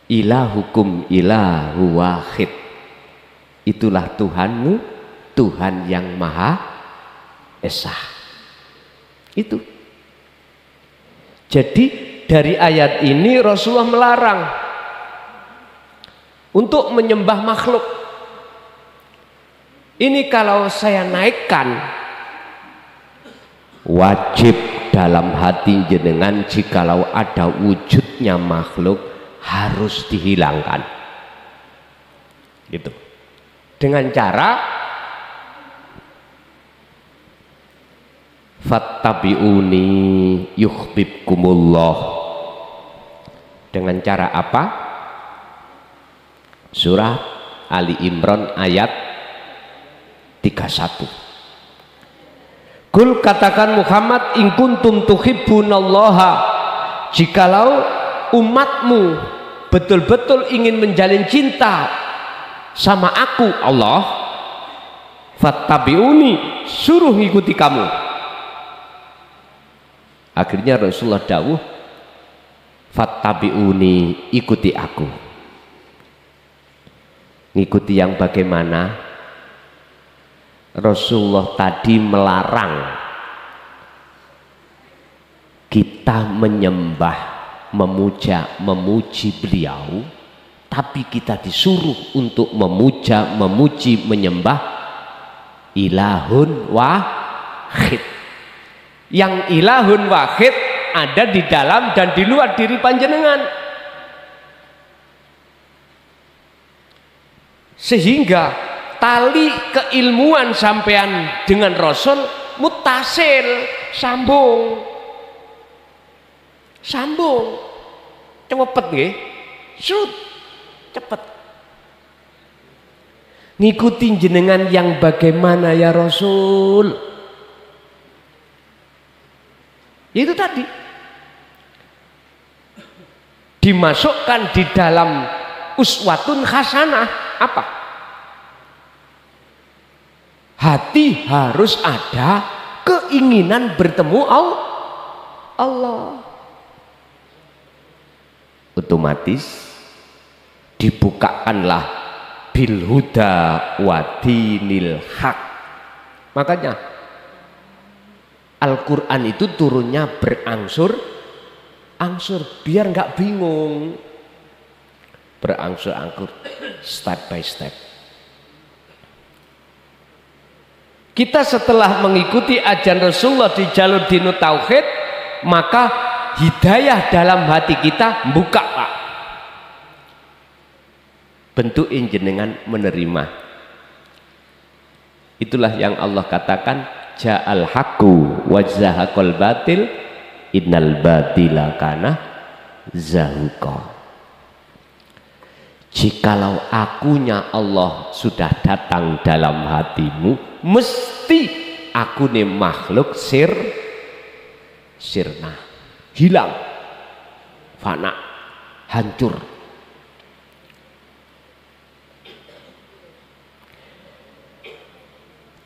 ilahukum ilahu wahid, itulah Tuhanmu, Tuhan yang Maha Esa. Itu. Jadi dari ayat ini Rasulullah melarang untuk menyembah makhluk. Ini kalau saya naikkan, wajib dalam hati jenengan jikalau ada wujudnya makhluk harus dihilangkan. Gitu. Dengan cara fattabi'uni yuhibbukumullah. Dengan cara apa? Surah Ali Imran ayat 31. Kul, katakan Muhammad, in kuntum tuhibbunallaha, jikalau umatmu betul-betul ingin menjalin cinta sama aku Allah, fattabi'uni, suruh ngikuti kamu. Akhirnya Rasulullah dawuh, fattabi'uni, ikuti aku. Ngikuti yang bagaimana? Rasulullah tadi melarang kita menyembah, memuja, memuji beliau, tapi kita disuruh untuk memuja, memuji, menyembah ilahun wahid. Yang ilahun wahid ada di dalam dan di luar diri panjenengan, sehingga tali keilmuan sampean dengan Rasul mutasil, sambung cepet nggih, cepet. Ngikuti jenengan yang bagaimana ya Rasul? Itu tadi dimasukkan di dalam uswatun hasanah. Apa? Hati harus ada keinginan bertemu Allah. Otomatis dibukakanlah bil huda wa dinil haq. Makanya Al-Quran itu turunnya berangsur-angsur biar nggak bingung, berangsur-angsur, step by step. Kita setelah mengikuti ajaran Rasulullah di jalur dinut tauhid, maka hidayah dalam hati kita buka, Pak. Bentuk jenengan menerima. Itulah yang Allah katakan, ja'al haqqu wa zahaqal batil innal batila kana zahuqa. Jikalau akunya Allah sudah datang dalam hatimu, mesti aku nih makhluk sirna, hilang, fana, hancur.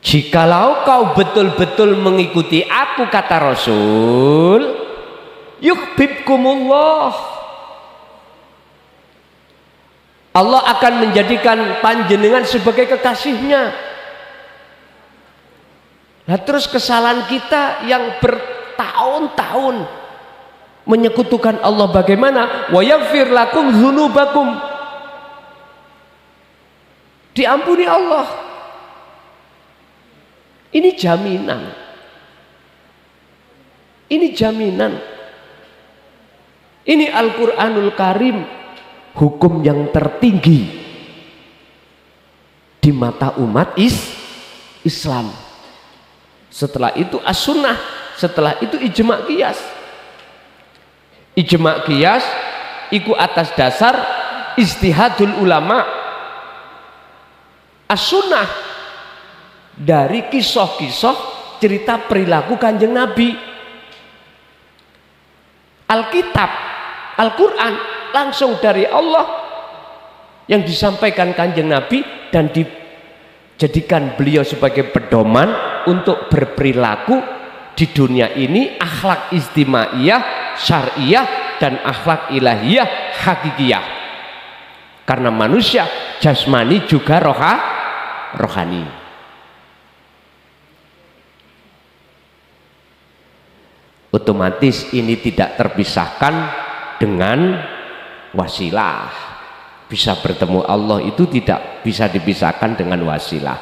Jikalau kau betul-betul mengikuti aku, kata Rasul, yuhibbukumullah, Allah akan menjadikan panjenengan sebagai kekasihnya. Nah, terus kesalahan kita yang bertahun-tahun menyekutukan Allah bagaimana? Wa yaghfir lakum dzunubakum, diampuni Allah. Ini jaminan. Ini jaminan. Ini Al-Qur'anul Karim, hukum yang tertinggi di mata umat Islam. Setelah itu as-sunnah, setelah itu ijma' qiyas. Ijma' qiyas iku atas dasar istihadul ulama. As-sunnah dari kisah-kisah cerita perilaku Kanjeng Nabi. Alkitab, Al-Quran langsung dari Allah yang disampaikan Kanjeng Nabi dan dijadikan beliau sebagai pedoman untuk berperilaku di dunia ini, akhlak istimaiyah, syariah, dan akhlak ilahiyah, hakikiyah. karena manusia jasmani juga rohani. Otomatis ini tidak terpisahkan dengan wasilah. Bisa bertemu Allah itu tidak bisa dipisahkan dengan wasilah.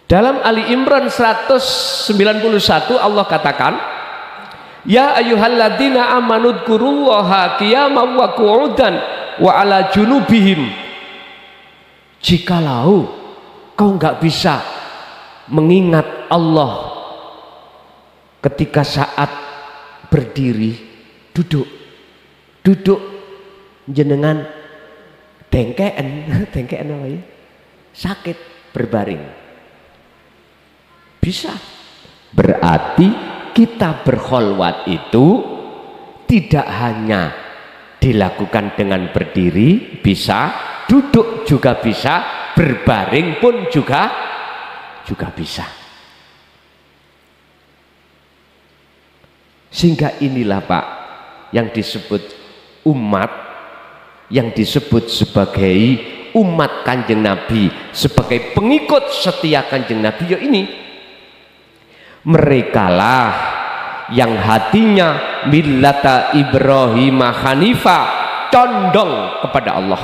Dalam Ali Imran 191 Allah katakan, ya ayyuhalladzina amanu dzkurullaha qiyaman wa qu'udan wa ala junubihim. Jikalau kau enggak bisa mengingat Allah ketika saat berdiri, duduk jenengan dengkeen apa ya? Sakit berbaring. Bisa. Berarti kita berkholwat itu tidak hanya dilakukan dengan berdiri, bisa, duduk juga bisa, berbaring pun juga bisa. Sehingga inilah Pak yang disebut umat, yang disebut sebagai umat Kanjeng Nabi, sebagai pengikut setia Kanjeng Nabi, ya ini merekalah yang hatinya millata Ibrahim Hanifa, condong kepada Allah.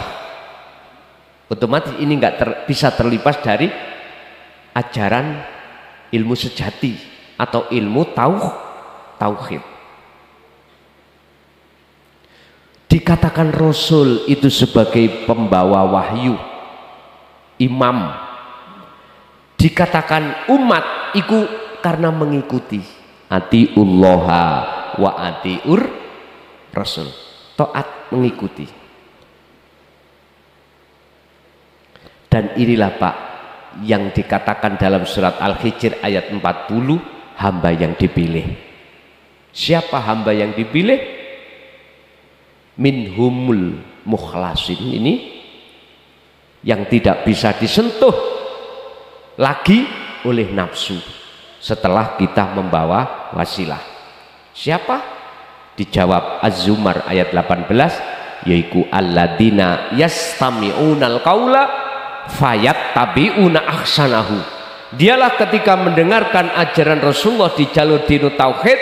Otomatis ini nggak bisa terlepas dari ajaran ilmu sejati atau ilmu tauhid. Dikatakan Rasul itu sebagai pembawa wahyu, imam. Dikatakan umat itu karena mengikuti atiullaha wa atiur Rasul, taat mengikuti. Dan inilah Pak yang dikatakan dalam surat Al-Hijr ayat 40, hamba yang dipilih. Siapa hamba yang dipilih? Minhumul mukhlasin, ini yang tidak bisa disentuh lagi oleh nafsu setelah kita membawa wasilah. Siapa? Dijawab Az-Zumar ayat 18, yaitu alladzina yastami'unal qaula fayattabi'una ahsanahu. Dialah ketika mendengarkan ajaran Rasulullah di jalur dinut tauhid,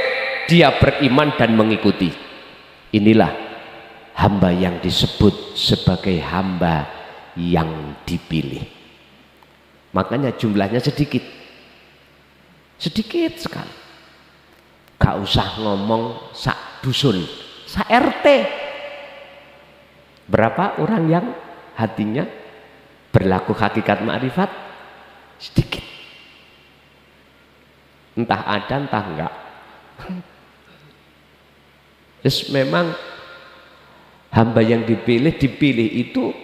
dia beriman dan mengikuti. Inilah hamba yang disebut sebagai hamba yang dipilih. Makanya jumlahnya sedikit sekali. Gak usah ngomong sak dusun, sak RT. Berapa orang yang hatinya berlaku hakikat ma'rifat? Sedikit. Entah ada entah enggak. Terus memang hamba yang dipilih itu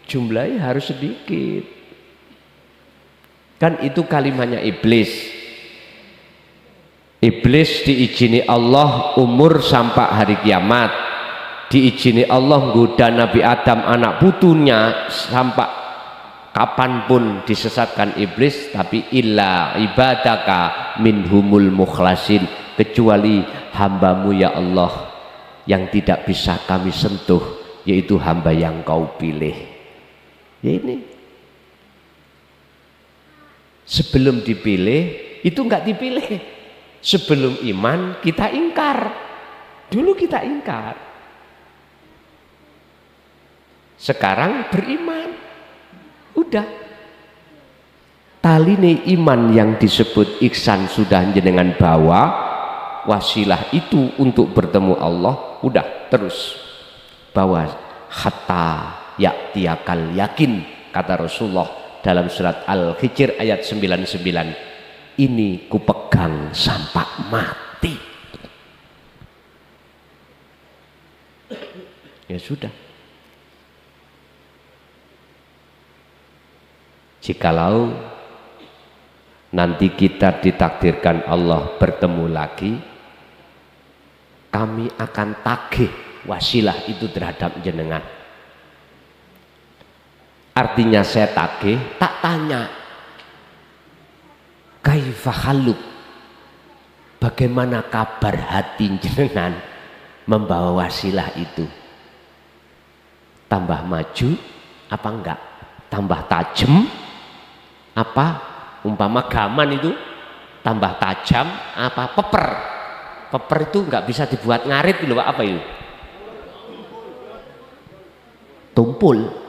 jumlahnya harus sedikit. Kan itu kalimatnya iblis. Iblis diizini Allah umur sampai hari kiamat, diizini Allah goda Nabi Adam anak putunya sampai kapanpun disesatkan iblis, tapi illa ibadaka minhumul mukhlasin, kecuali hambamu ya Allah yang tidak bisa kami sentuh, yaitu hamba yang kau pilih. Ya ini sebelum dipilih itu enggak dipilih. Sebelum iman kita ingkar, dulu kita ingkar, sekarang beriman. Udah, taline iman yang disebut ihsan sudah jenengan bawa, wasilah itu untuk bertemu Allah udah terus bawa. Hatta ya'tiyakal yakin, kata Rasulullah dalam surat Al-Hijr ayat 99, ini kupegang sampai mati. Ya sudah, jikalau nanti kita ditakdirkan Allah bertemu lagi, kami akan tagih wasilah itu terhadap jenengan. Artinya saya tagih, tak tanya kaifa haluk, bagaimana kabar hati jenengan membawa wasilah itu tambah maju apa enggak, tambah tajam apa, umpama gaman itu tambah tajam apa, peper itu enggak bisa dibuat ngarit loh Pak, apa itu, tumpul.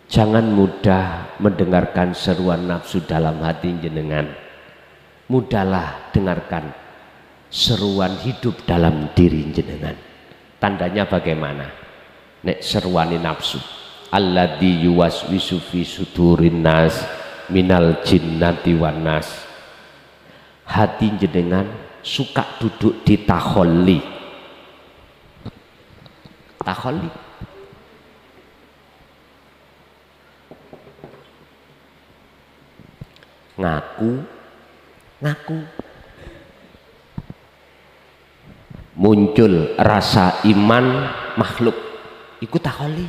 Jangan mudah mendengarkan seruan nafsu dalam hati jenengan. Mudahlah dengarkan seruan hidup dalam diri jenengan. Tandanya bagaimana? Nek seruani nafsu. Alladzi yuwaswisu fi sudurin nas minal jinnati wan nas. Hati jenengan suka duduk di taholli. Taholli. Ngaku muncul rasa iman makhluk ikut takholi,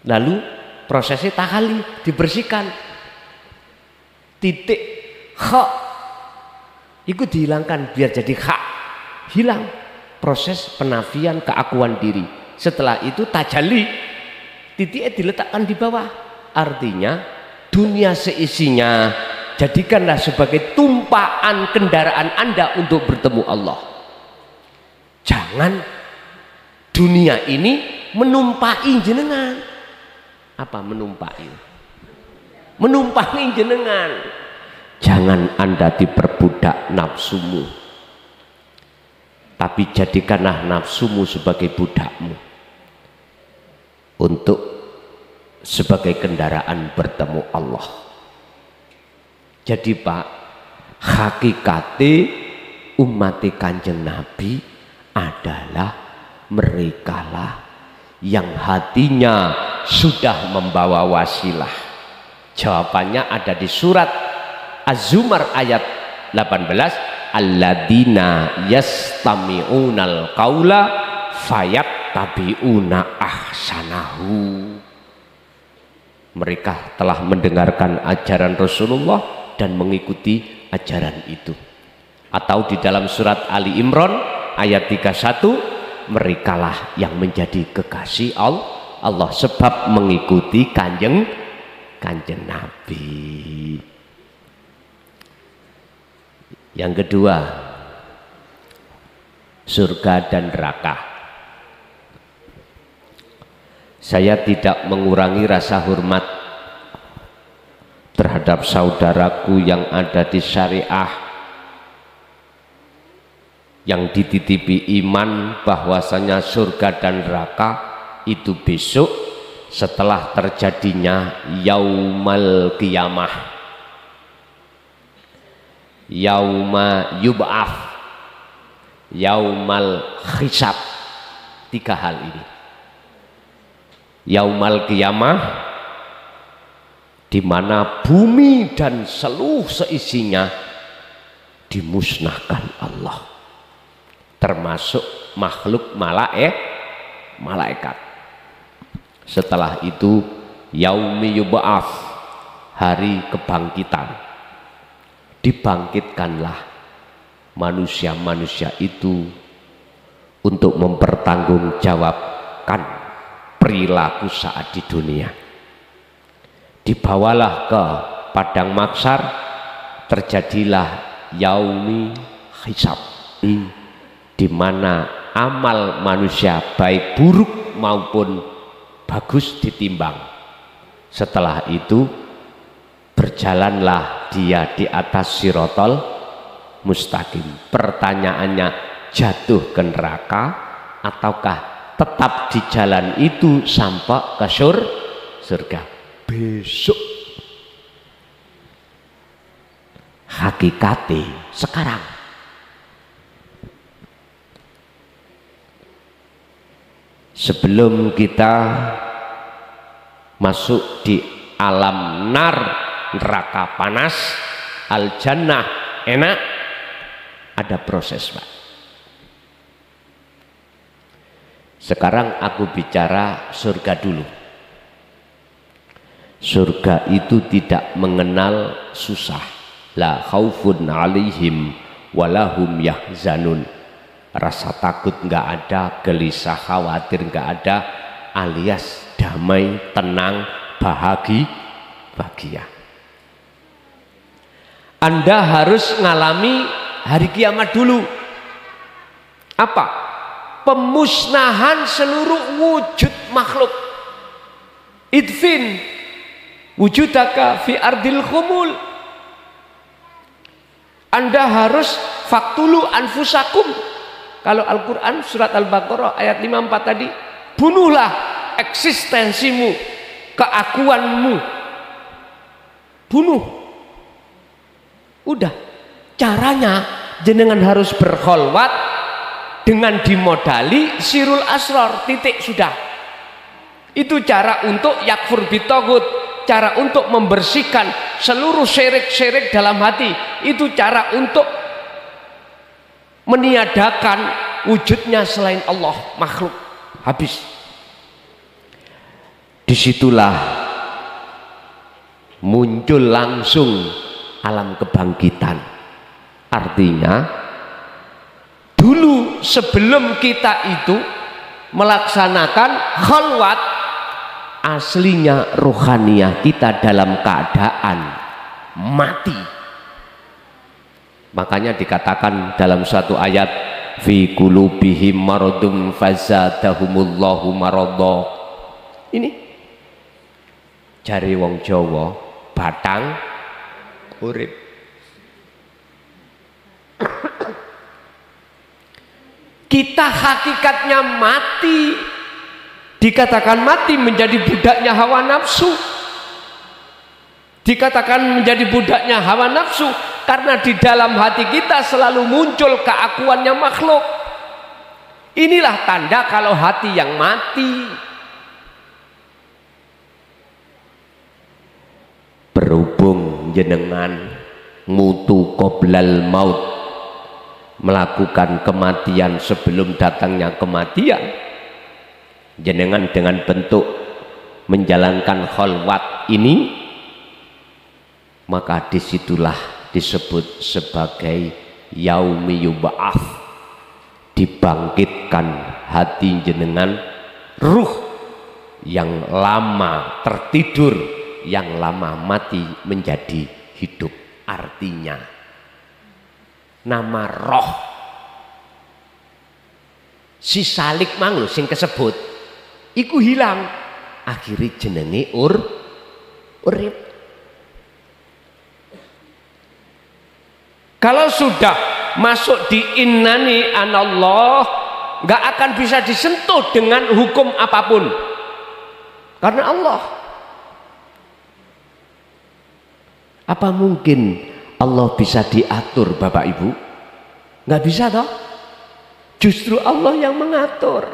lalu prosesnya takhali dibersihkan, titik kha itu dihilangkan biar jadi kha, hilang proses penafian keakuan diri. Setelah itu tajalli, titiknya diletakkan di bawah. Artinya dunia seisinya jadikanlah sebagai tumpaan kendaraan Anda untuk bertemu Allah. Jangan dunia ini menumpai jenengan. Apa menumpai? Menumpangi jenengan. Jangan Anda diperbudak nafsumu, tapi jadikanlah nafsumu sebagai budakmu untuk sebagai kendaraan bertemu Allah. Jadi Pak, hakikate umat Kanjeng Nabi adalah merekalah yang hatinya sudah membawa wasilah. Jawabannya ada di surat Az-Zumar ayat 18, alladzina yastami'unal qaula fayattabi'una ahsanahu. Mereka telah mendengarkan ajaran Rasulullah dan mengikuti ajaran itu. Atau di dalam surat Ali Imran ayat 31, merekalah yang menjadi kekasih Allah sebab mengikuti kanjeng Nabi. Yang kedua, surga dan neraka. Saya tidak mengurangi rasa hormat terhadap saudaraku yang ada di syariah, yang dititipi iman bahwasanya surga dan neraka itu besok setelah terjadinya yaumal qiyamah, yauma yub'af, yaumal hisab. Tiga hal ini. Yaumal qiyamah, di mana bumi dan seluruh seisinya dimusnahkan Allah, termasuk makhluk malaikat. Setelah itu yaumi yub'af, hari kebangkitan, dibangkitkanlah manusia-manusia itu untuk mempertanggungjawabkan perilaku saat di dunia. Dibawalah ke padang mahsyar, terjadilah yaumi hisab, di mana amal manusia baik buruk maupun bagus ditimbang. Setelah itu berjalanlah dia di atas sirotol mustaqim. Pertanyaannya, jatuh ke neraka ataukah tetap di jalan itu sampai ke surga besok? Hakikate sekarang. Sebelum kita masuk di alam nar, neraka panas, al jannah enak, ada proses Pak. Sekarang aku bicara surga dulu. Surga itu tidak mengenal susah. La khaufun alaihim walahum yahzanun. Rasa takut nggak ada, gelisah khawatir nggak ada, alias damai, tenang, bahagia. Anda harus ngalami hari kiamat dulu. Apa? Pemusnahan seluruh wujud makhluk. Idfin wujudaka fi ardil khumul. Anda harus faktulu anfusakum. Kalau Al-Quran surat Al-Baqarah ayat 54 tadi, bunuhlah eksistensimu, keakuanmu, bunuh. Udah, caranya jenengan harus berkholwat dengan dimodali sirul asror, titik, sudah. Itu cara untuk yakfur bitogut, cara untuk membersihkan seluruh syirik-syirik dalam hati. Itu cara untuk meniadakan wujudnya selain Allah, makhluk. Habis. Disitulah muncul langsung alam kebangkitan. Artinya dulu sebelum kita itu melaksanakan khalwat, aslinya rohaniah kita dalam keadaan mati. Makanya dikatakan dalam suatu ayat, fi qulubihim maradun fazadahumullahu maradha. Ini jari wong Jawa, batang urip. Kita hakikatnya mati. Dikatakan mati menjadi budaknya hawa nafsu. Dikatakan menjadi budaknya hawa nafsu karena di dalam hati kita selalu muncul keakuannya makhluk. Inilah tanda kalau hati yang mati. Berhubung jenengan mutu qoblal maut, melakukan kematian sebelum datangnya kematian, jenengan dengan bentuk menjalankan khalwat ini, maka disitulah disebut sebagai yaumi yub'ats, dibangkitkan hati jenengan, ruh yang lama tertidur, yang lama mati menjadi hidup. Artinya nama roh si salik mang lho sing kesebut iku hilang, akhirnya jenenge urip. Kalau sudah masuk di innani anallah, nggak akan bisa disentuh dengan hukum apapun karena Allah. Apa mungkin Allah bisa diatur, Bapak Ibu? Nggak bisa toh? Justru Allah yang mengatur.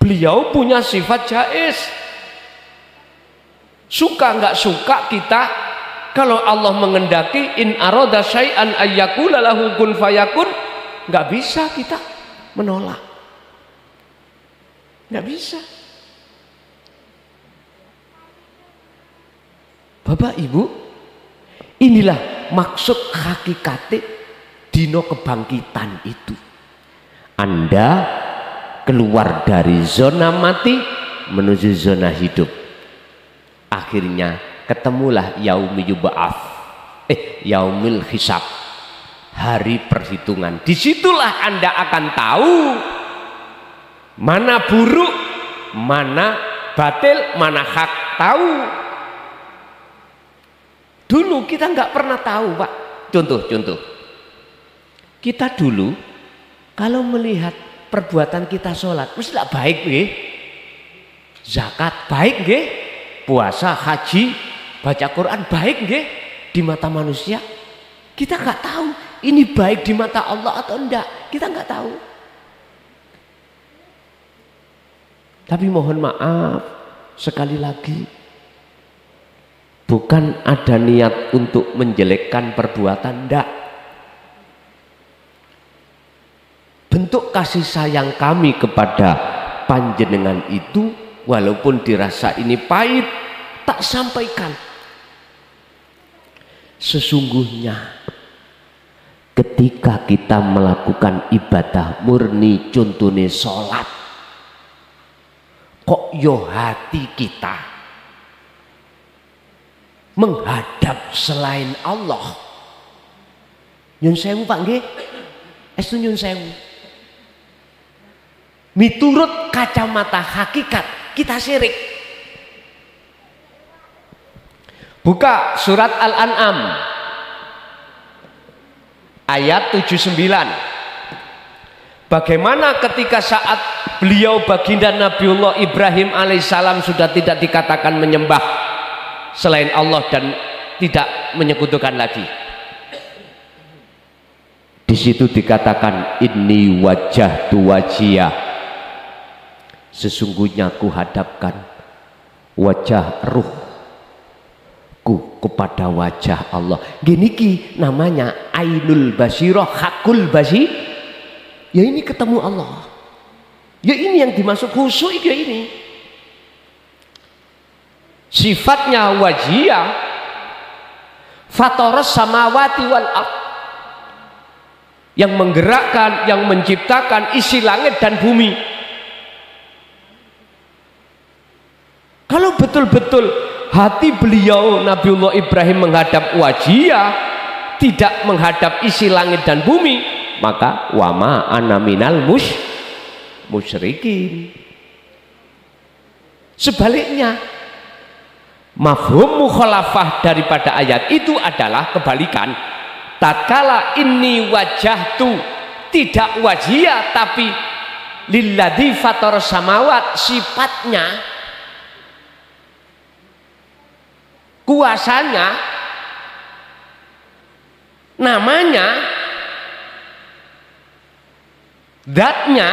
Beliau punya sifat jaiz. Suka nggak suka kita, kalau Allah mengendaki in arada syai'an ayyakula lahu kun fayakun, nggak bisa kita menolak. Nggak bisa. Bapak Ibu, inilah maksud hakikate dino kebangkitan itu. Anda keluar dari zona mati menuju zona hidup. Akhirnya ketemulah yaumi yub'ats, yaumil hisab, hari perhitungan. Disitulah Anda akan tahu mana buruk, mana batil, mana hak. Tahu. Dulu kita nggak pernah tahu, Pak. Contoh. Kita dulu kalau melihat perbuatan kita sholat, mestilah baik nggih. Zakat baik nggih. Puasa, haji, baca Quran baik nggih di mata manusia. Kita nggak tahu ini baik di mata Allah atau enggak. Kita nggak tahu. Tapi mohon maaf sekali lagi, bukan ada niat untuk menjelekkan perbuatan, enggak. Bentuk kasih sayang kami kepada panjenengan itu, walaupun dirasa ini pahit, tak sampaikan. Sesungguhnya ketika kita melakukan ibadah murni, contohnya sholat, kok yo hati kita menghadap selain Allah, nyun sewu Pak nggih, estu nyun sewu, miturut kacamata hakikat kita syirik. Buka surat Al-An'am ayat 79. Bagaimana ketika saat beliau baginda Nabiullah Ibrahim alaihissalam sudah tidak dikatakan menyembah selain Allah dan tidak menyekutukan lagi. Di situ dikatakan inni wajjahtu wajhiyah, sesungguhnya ku hadapkan wajah ruhku kepada wajah Allah. Gini ki namanya ainul basirah, hakul basir. Ya ini ketemu Allah. Ya ini yang dimaksud khusyuk, ya ini. Sifatnya wajhiyah, fataras samawati wal ardh, yang menggerakkan, yang menciptakan isi langit dan bumi. Kalau betul-betul hati beliau Nabiullah Ibrahim menghadap wajhiyah, tidak menghadap isi langit dan bumi, maka wama ana minal musyrikin. Sebaliknya, mafhum mukhalafah daripada ayat itu adalah kebalikan. Tatkala inni wajahtu, tidak wajhiyah tapi lilladzi fataras samawat, sifatnya, kuasanya, namanya, zatnya,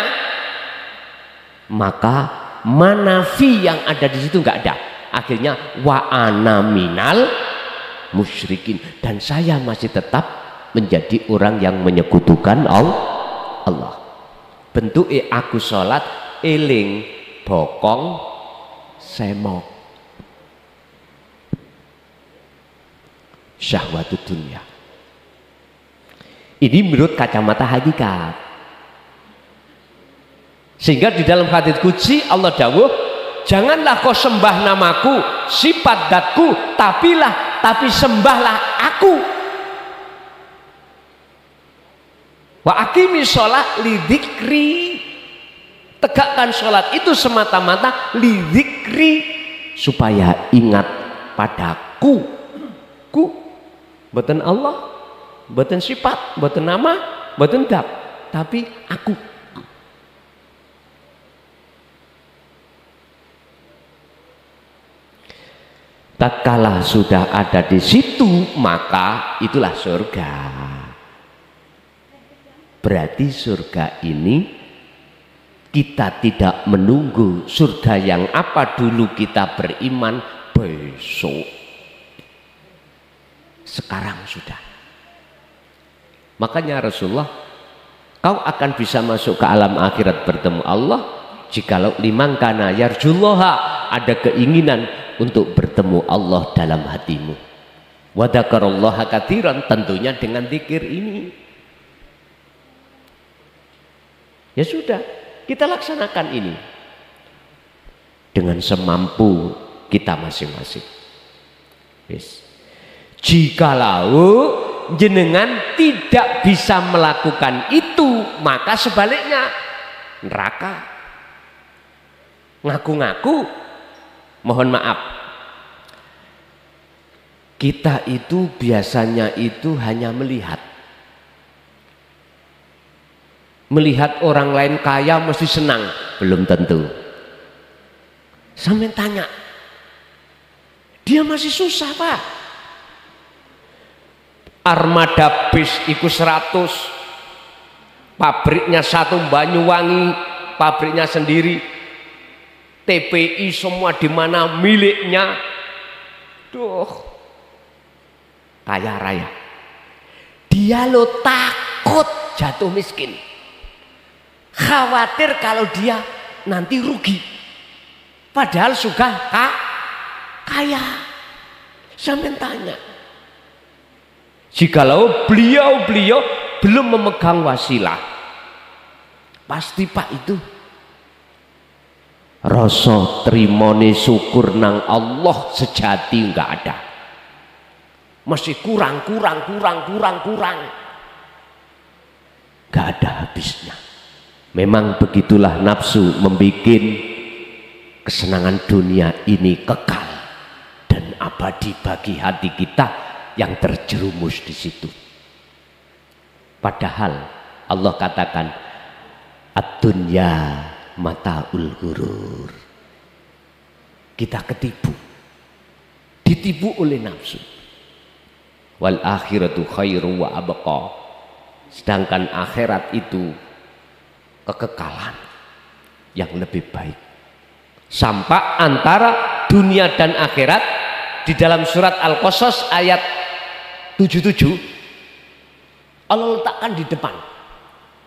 maka manafi yang ada di situ nggak ada. Akhirnya wa ana minal musyrikin, dan saya masih tetap menjadi orang yang menyekutukan Allah. Bentuk aku sholat eling bokong semok, syahwatut dunia. Ini menurut kacamata hakikat. Sehingga di dalam hadits qudsi Allah dawuh, janganlah kau sembah namaku, sifat datku, tapi sembahlah aku. Wa aqimi sholat lidzikri, tegakkan sholat itu semata-mata lidzikri, supaya ingat padaku. Ku, bukan Allah, bukan sifat, bukan nama, bukan dat, tapi aku. Tatkala sudah ada di situ, maka itulah surga. Berarti surga ini kita tidak menunggu surga yang apa dulu kita beriman besok. Sekarang sudah. Makanya Rasulullah, kau akan bisa masuk ke alam akhirat bertemu Allah jikalau liman kana yarjullaha, ada keinginan untuk bertemu Allah dalam hatimu. Wa dzakarallaha katsiran, tentunya dengan zikir ini. Ya sudah, kita laksanakan ini dengan semampu kita masing-masing. Yes. Jikalau jenengan tidak bisa melakukan itu, maka sebaliknya neraka. Ngaku-ngaku, mohon maaf, kita itu biasanya itu hanya melihat orang lain kaya mesti senang, belum tentu. Sampai tanya, dia masih susah Pak, armada bis ikut 100, pabriknya satu Banyuwangi, pabriknya sendiri, TPI semua di mana miliknya, duh, kaya raya. Dia lo takut jatuh miskin, khawatir kalau dia nanti rugi, padahal sudah kaya. Sampai tanya, jikalau beliau belum memegang wasilah, pasti Pak itu rasa trimone syukur nang Allah sejati enggak ada, masih kurang, enggak ada habisnya. Memang begitulah nafsu membuat kesenangan dunia ini kekal dan abadi bagi hati kita yang terjerumus di situ. Padahal Allah katakan ad-dunya mataul ghurur. Kita ditipu oleh nafsu. Wal akhiratu khairu wa abqa. Sedangkan akhirat itu kekekalan yang lebih baik. Sampai antara dunia dan akhirat di dalam surat Al-Qasas ayat 77 Allah letakkan di depan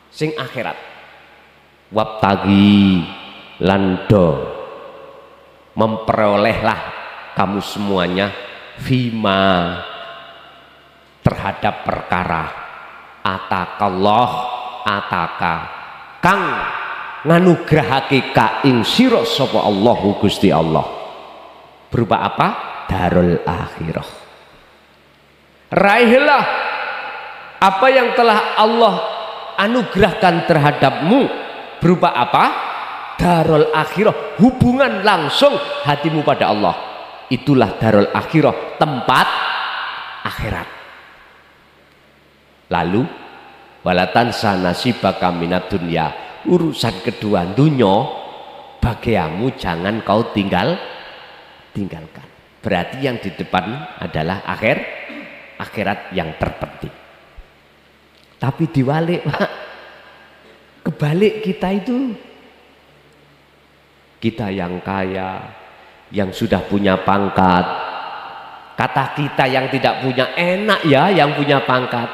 sing akhirat. Wabtagi lando, memperolehlah kamu semuanya fima, terhadap perkara atakallah, ataka kang nganugrahake ka ing sira sapa Allahu Gusti Allah. Berupa apa? Darul akhirah. Raihlah apa yang telah Allah anugerahkan terhadapmu. Berupa apa? Darul akhirah, hubungan langsung hatimu pada Allah. Itulah darul akhirah, tempat akhirat. Lalu walatansa nasibaka minad dunya, urusan kedua dunya bagiamu jangan kau tinggalkan. Berarti yang di depan adalah akhirat yang terpenting. Tapi diwalik Pak, kebalik kita itu, kita yang kaya, yang sudah punya pangkat, kata kita yang tidak punya, enak ya yang punya pangkat,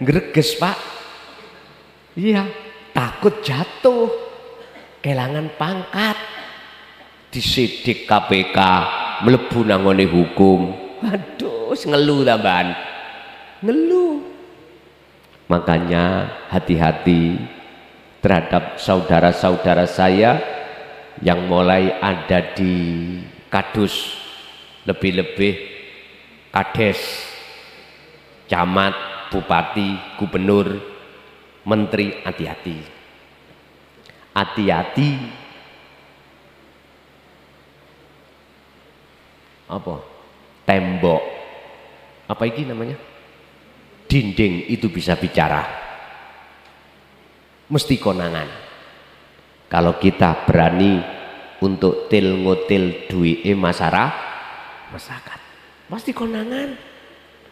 greges Pak. Iya, takut jatuh, kehilangan pangkat, disidik KPK, mlebu nangone hukum. Aduh, ngeluh tambahan, ngeluh. Makanya hati-hati terhadap saudara-saudara saya yang mulai ada di kadus, lebih-lebih kades, camat, bupati, gubernur, menteri. Hati-hati, hati-hati. Apa? Tembok, apa ini namanya? Dinding itu bisa bicara, mesti konangan. Kalau kita berani untuk ngotil duit masyarakat, pasti konangan.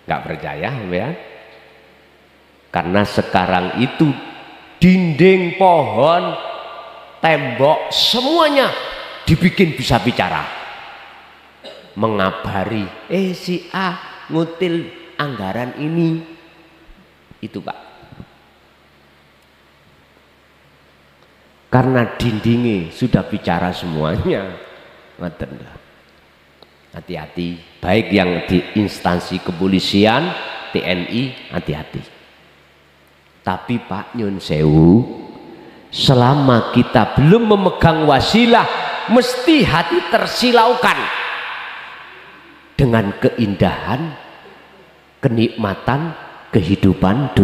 Nggak percaya ya? Karena sekarang itu dinding, pohon, tembok, semuanya dibikin bisa bicara, mengabari si A ngutil anggaran ini. Itu Pak, karena dindingnya sudah bicara semuanya. Hati-hati, baik yang di instansi kepolisian, TNI, hati-hati. Tapi Pak Nyun Sewu, selama kita belum memegang wasilah, mesti hati tersilaukan dengan keindahan, kenikmatan kehidupan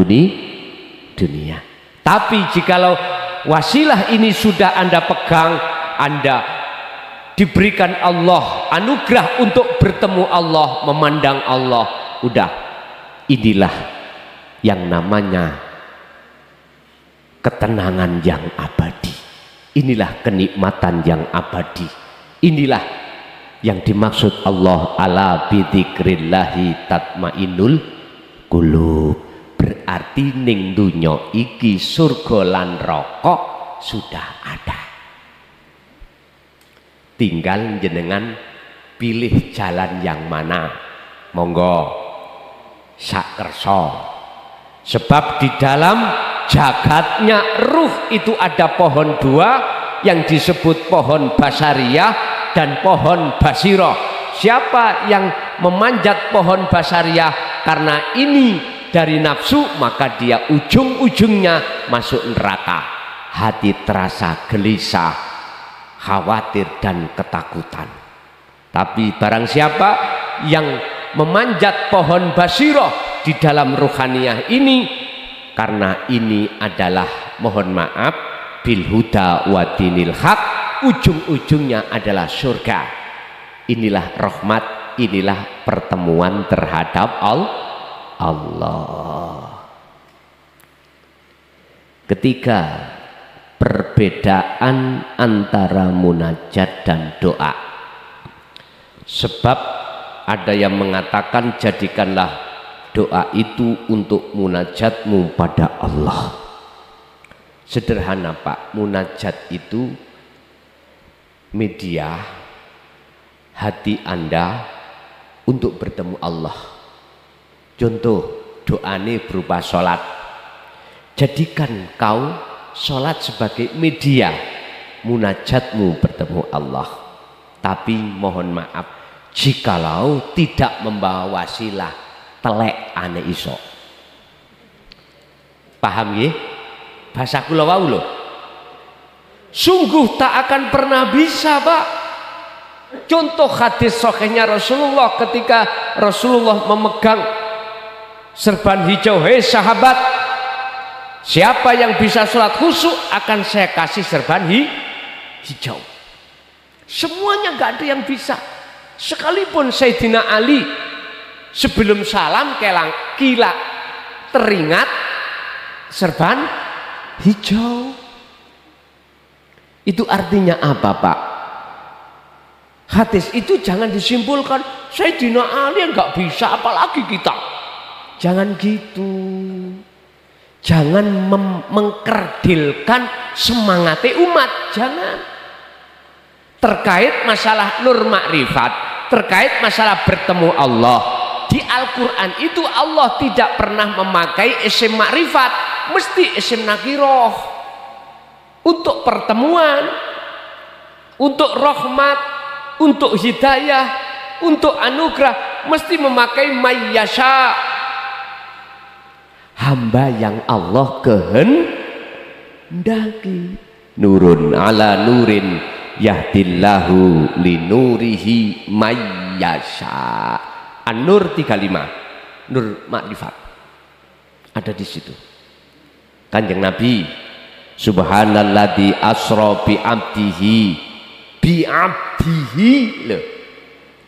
dunia. Tapi jikalau wasilah ini sudah Anda pegang, Anda diberikan Allah anugerah untuk bertemu Allah, memandang Allah, udah, inilah yang namanya ketenangan yang abadi, inilah kenikmatan yang abadi, inilah yang dimaksud Allah, ala bidzikrillahi tatmainnul qulub. Berarti ning dunya iki surga lan neraka sudah ada, tinggal jenengan pilih jalan yang mana. Monggo sak kersa, sebab di dalam jagatnya ruh itu ada pohon dua yang disebut pohon basariyah, dan pohon basiro. Siapa yang memanjat pohon basariah karena ini dari nafsu, maka dia ujung-ujungnya masuk neraka. Hati terasa gelisah, khawatir dan ketakutan. Tapi barang siapa yang memanjat pohon basiro di dalam ruhaniyah ini, karena ini adalah, mohon maaf, bil huda wa dinil haq, ujung-ujungnya adalah surga. Inilah rahmat, inilah pertemuan terhadap Allah. Ketika perbedaan antara munajat dan doa, sebab ada yang mengatakan jadikanlah doa itu untuk munajatmu pada Allah. Sederhana Pak, munajat itu media hati Anda untuk bertemu Allah. Contoh, doa ini berupa sholat. Jadikan kau sholat sebagai media munajatmu bertemu Allah. Tapi mohon maaf, jikalau tidak membawa wasilah, telek ane iso. Paham ya? Bahasa kula wau lho. Sungguh tak akan pernah bisa, Pak. Contoh hadis sahihnya Rasulullah ketika Rasulullah memegang serban hijau. Hei sahabat, siapa yang bisa sholat khusyuk akan saya kasih serban hijau. Semuanya gak ada yang bisa. Sekalipun Sayyidina Ali sebelum salam kila teringat serban hijau. Itu artinya apa, Pak? Hadis itu jangan disimpulkan Sayyidina Ali nggak bisa, apalagi kita. Jangan gitu. Jangan mengkerdilkan semangatnya umat. Jangan. Terkait masalah nur makrifat, terkait masalah bertemu Allah, di Al-Quran itu Allah tidak pernah memakai isim makrifat, mesti isim nakiroh. Untuk pertemuan, untuk rahmat, untuk hidayah, untuk anugerah, mesti memakai mayyasha, hamba yang Allah kehendaki. Nurun ala nurin yahdillahu linurihi mayyasha. An-Nur 35, nur makrifat ada di situ. Kanjeng Nabi, subhanalladzi asra bi abdihi loh.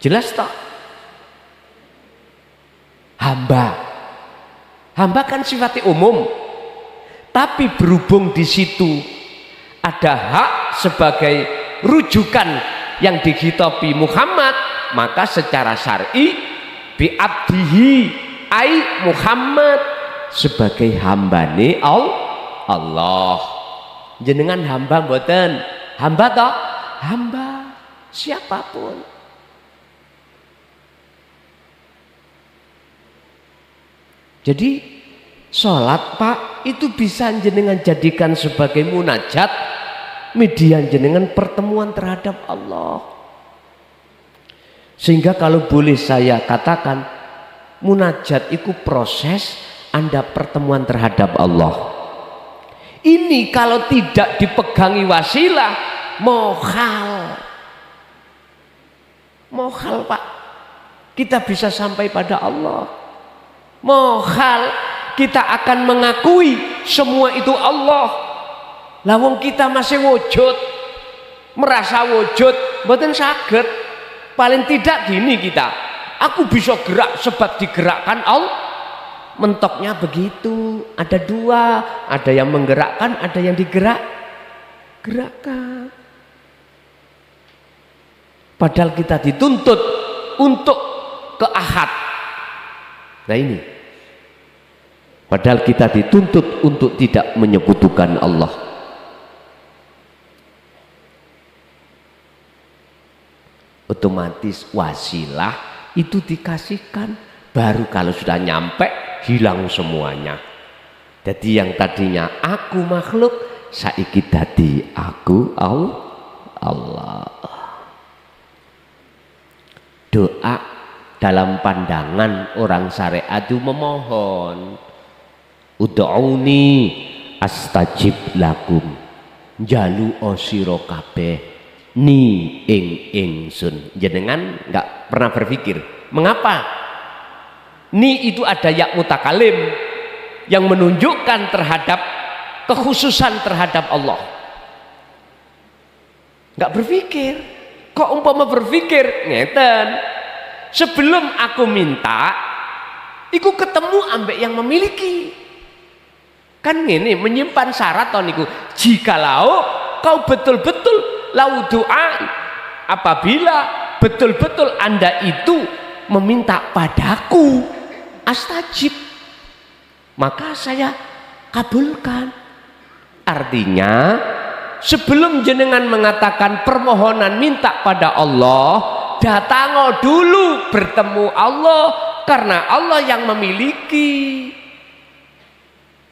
Jelas tak? Hamba kan sifatnya umum, tapi berhubung di situ ada hak sebagai rujukan yang dikhitabi Muhammad, maka secara syar'i bi abdihi ai Muhammad sebagai hambane Allah. Jenengan hamba mboten? Hamba toh? Hamba siapapun. Jadi sholat, Pak, itu bisa jenengan jadikan sebagai munajat, media jenengan pertemuan terhadap Allah. Sehingga kalau boleh saya katakan, munajat itu proses Anda pertemuan terhadap Allah. Ini kalau tidak dipegangi wasilah, mohal, Pak, kita bisa sampai pada Allah. Mohal kita akan mengakui semua itu Allah. Lawang kita masih wujud, merasa wujud, mboten saged. Paling tidak gini kita, aku bisa gerak sebab digerakkan Allah. Mentoknya begitu, ada dua, ada yang menggerakkan, ada yang digerakkan. Padahal kita dituntut untuk ke ahad. Nah ini, padahal kita dituntut untuk tidak menyekutukan Allah. Otomatis wasilah itu dikasihkan, baru kalau sudah nyampe hilang semuanya. Jadi yang tadinya aku makhluk, saiki dadi aku Allah. doa dalam pandangan orang syariat itu memohon. Ud'uni astajib lakum, jalu sira kabeh ni ingsun. Jenengan enggak pernah berpikir mengapa ni itu ada ya mutakalim yang menunjukkan terhadap kekhususan terhadap Allah? Enggak berpikir. Kok umpama berpikir ngeten, sebelum aku minta iku ketemu ambek yang memiliki. Kan ini menyimpan syarat to niku. Jikalau kau betul-betul lau doa, apabila betul-betul Anda itu meminta padaku astajib, maka saya kabulkan. Artinya sebelum jenengan mengatakan permohonan minta pada Allah, datang dulu bertemu Allah, karena Allah yang memiliki.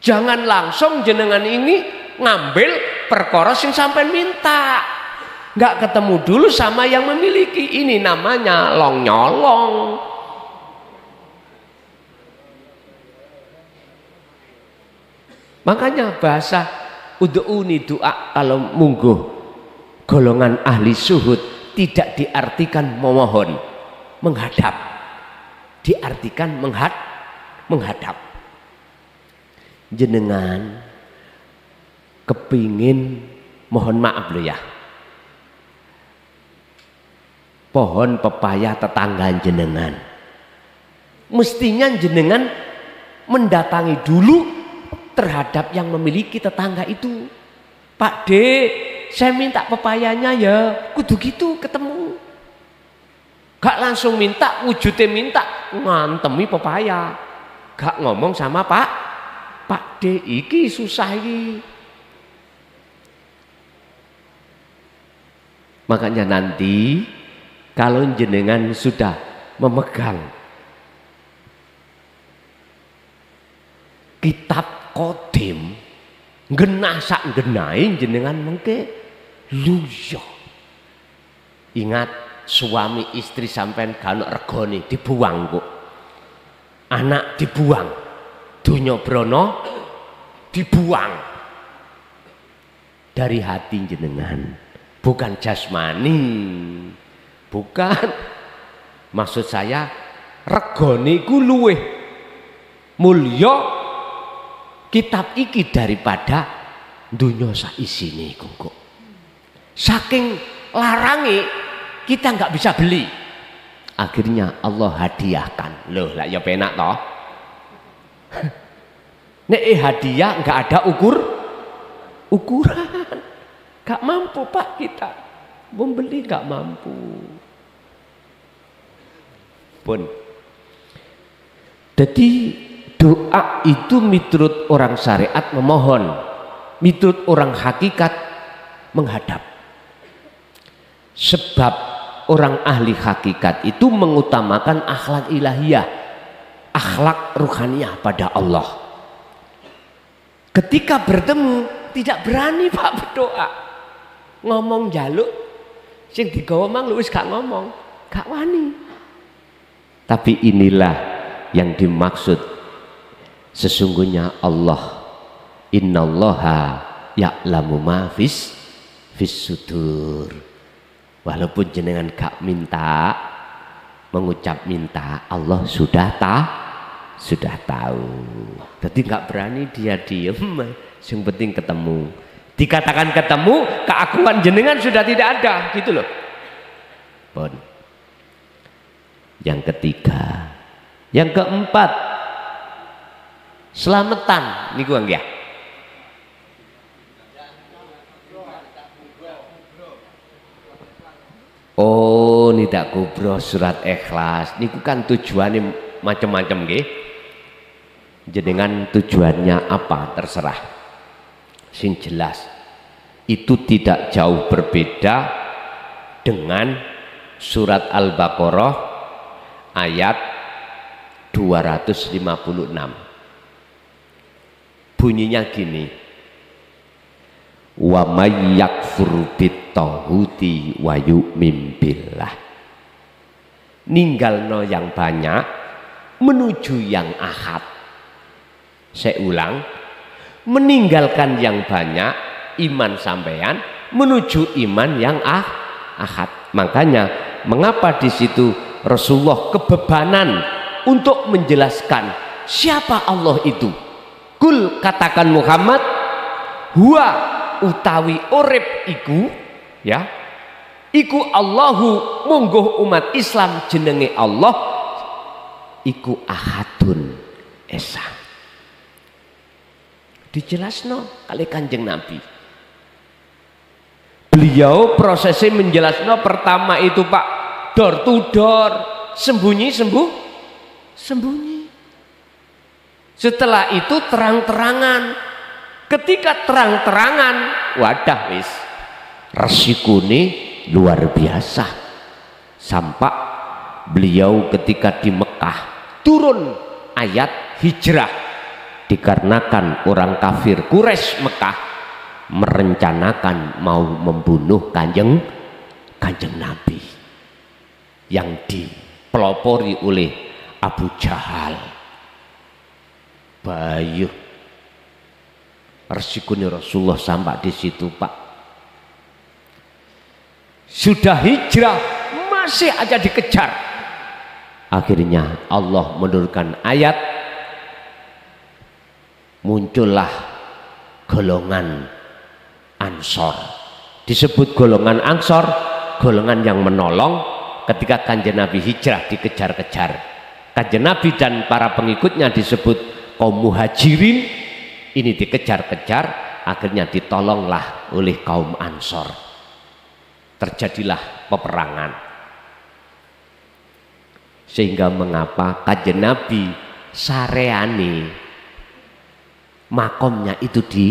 Jangan langsung jenengan ini ngambil perkara sing sampean minta, nggak ketemu dulu sama yang memiliki. Ini namanya long nyolong. Makanya bahasa ud'uni doa kalau mungguh golongan ahli suhud tidak diartikan memohon, menghadap, diartikan menghadap. Jenengan kepingin, mohon maaf loh ya, pohon pepaya tetangga jenengan, mestinya jenengan mendatangi dulu terhadap yang memiliki tetangga itu. Pak D, saya minta pepayanya ya, kudu gitu ketemu. Gak langsung minta, wujudnya minta ngantemi pepaya, gak ngomong sama Pak D, iki susah iki. Makanya nanti kalau jenengan sudah memegang kitab Qadim, genah sak genahe jenengan mengke luyo. Ingat, suami istri sampean gak ono regane dibuang kok. Anak dibuang. Dunya brono dibuang dari hati jenengan, bukan jasmani, bukan. Maksud saya regane iku luweh mulya kitab iki daripada dunya sak isine iku kok. Saking larange kita nggak bisa beli, akhirnya Allah hadiahkan. Loh lah ya penak toh. Nek hadiah nggak ada ukuran, nggak mampu Pak, kita membeli nggak mampu pun. Jadi doa itu miturut orang syariat memohon, miturut orang hakikat menghadap. Sebab orang ahli hakikat itu mengutamakan akhlak ilahiyah, akhlak ruhaniyah pada Allah. Ketika bertemu tidak berani Pak berdoa, ngomong jaluk sing digawa mang lu wis gak ngomong, gak wani. Tapi inilah yang dimaksud sesungguhnya Allah, innallaha ya'lamu ma fis sudur. Walaupun jenengan gak minta, mengucap minta, Allah sudah tahu. Jadi nggak berani dia diem, yang penting ketemu. Dikatakan ketemu, keakuan jenengan sudah tidak ada, gitu loh. Pun. Yang ketiga, yang keempat, selamatan niku ya. Oh, nidak kubro surat Ikhlas niku kan tujuannya macam-macam nggih. Jenengan tujuannya apa terserah. Sing jelas itu tidak jauh berbeda dengan surat Al-Baqarah ayat 256. Bunyinya gini, wa may yakfur bit-taghuti wa yu'min billah ninggalno yang banyak menuju yang ahad. Saya ulang, meninggalkan yang banyak iman sampean menuju iman yang ahad. Makanya mengapa di situ Rasulullah kebebanan untuk menjelaskan siapa Allah itu. Kul, katakan Muhammad, huwa utawi urip iku, ya, iku Allahu, monggo umat Islam jenenge Allah iku ahadun esa. Dijelasno kali Kanjeng Nabi. Beliau prosesnya menjelasno pertama itu Pak, door to door, sembunyi. Setelah itu terang-terangan. Ketika terang-terangan, wadah wis resikone luar biasa. Sampai beliau ketika di Mekah turun ayat hijrah, dikarenakan orang kafir Quraisy Mekah merencanakan mau membunuh kanjeng Nabi yang dipelopori oleh Abu Jahal. Bayu resikonya Rasulullah sampai di situ Pak. Sudah hijrah masih aja dikejar. Akhirnya Allah menurunkan ayat, muncullah golongan Ansor. Disebut golongan Ansor, golongan yang menolong ketika Kanjeng Nabi hijrah dikejar-kejar. Kanjeng Nabi dan para pengikutnya disebut kaum Muhajirin, ini dikejar-kejar, akhirnya ditolonglah oleh kaum Ansor. Terjadilah peperangan. Sehingga mengapa Kanjeng Nabi sareane makomnya itu di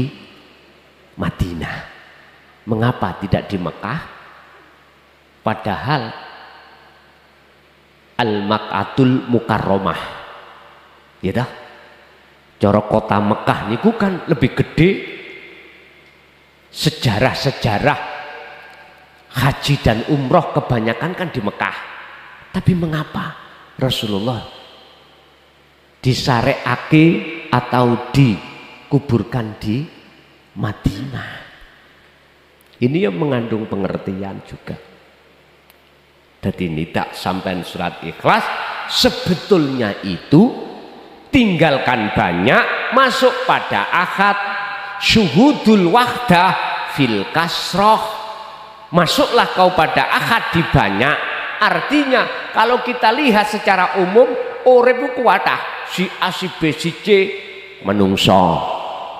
Madinah, mengapa tidak di Mekah? Padahal Al-Mak'atul Mukarramah, ya dah, cara kota Mekah niku kan lebih gede. Sejarah-sejarah haji dan umroh kebanyakan kan di Mekah. Tapi mengapa Rasulullah disareake atau dikuburkan di Madinah? Ini yang mengandung pengertian juga. Jadi ini tak sampai surat Ikhlas, sebetulnya itu tinggalkan banyak, masuk pada ahad, syuhudul wahdah fil kasroh, masuklah kau pada ahad di banyak. Artinya kalau kita lihat secara umum, urip kuwatah si A si B si C menungso,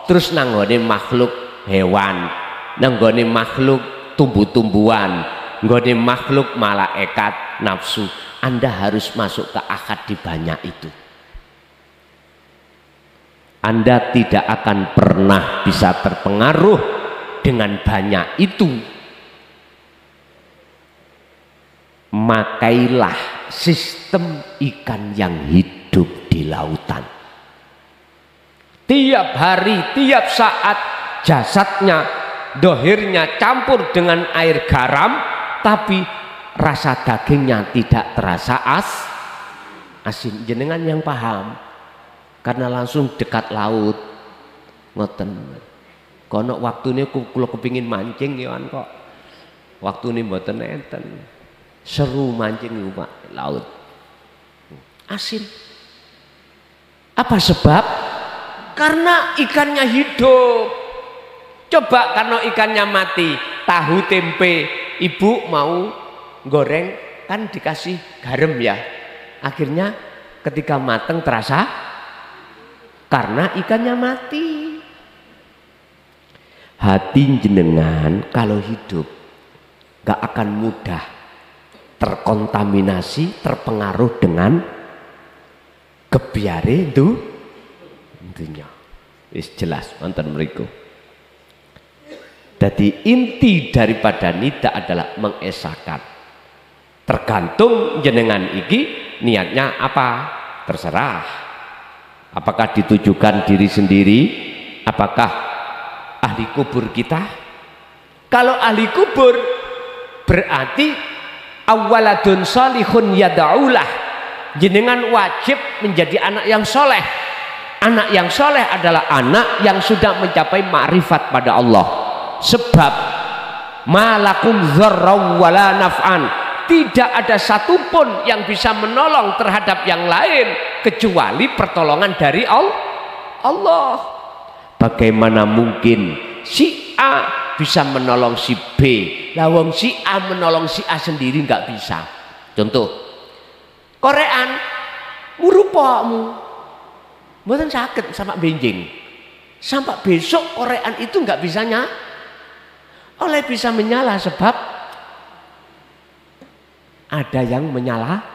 terus nanggone makhluk hewan, nanggone makhluk tumbuh-tumbuhan, nanggone makhluk malaikat nafsu. Anda harus masuk ke ahad di banyak itu. Anda tidak akan pernah bisa terpengaruh dengan banyak itu. Makailah sistem ikan yang hidup di lautan. Tiap hari, tiap saat jasadnya, dohirnya campur dengan air garam, tapi rasa dagingnya tidak terasa asin. Jenengan yang paham, karena langsung dekat laut. Ngoten. Kono waktune kula kepingin mancing ya kan kok. Waktune mboten enten. Seru mancing niku Pak, laut. Asin. Apa sebab? Karena ikannya hidup. Coba karena ikannya mati, tahu tempe ibu mau goreng kan dikasih garam ya. Akhirnya ketika mateng terasa karena ikannya mati. Hati jenengan kalau hidup gak akan mudah terkontaminasi, terpengaruh dengan kebiare itu intinya. Wis jelas wonten mriku. Jadi inti daripada nida adalah mengesakan. Tergantung jenengan iki niatnya apa, terserah. Apakah ditujukan diri sendiri, apakah ahli kubur kita? Kalau ahli kubur berarti awaladun salihun yad'ulah, jenengan wajib menjadi anak yang soleh. Anak yang soleh adalah anak yang sudah mencapai ma'rifat pada Allah. Sebab malakum dzarraw wala naf'an, tidak ada satupun yang bisa menolong terhadap yang lain kecuali pertolongan dari Allah. Bagaimana mungkin si A bisa menolong si B, lawang si A menolong si A sendiri nggak bisa. Contoh, korean murupokmu mboten sakit sama benjing, sampai besok korean itu nggak bisanya oleh bisa menyala sebab ada yang menyala.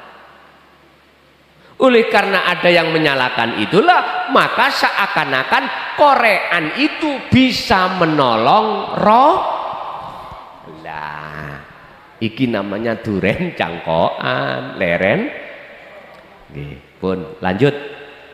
Oleh karena ada yang menyalakan itulah maka seakan-akan korean itu bisa menolong roh. Lah iki namanya duren cangkokan leren. Nggih, pun lanjut.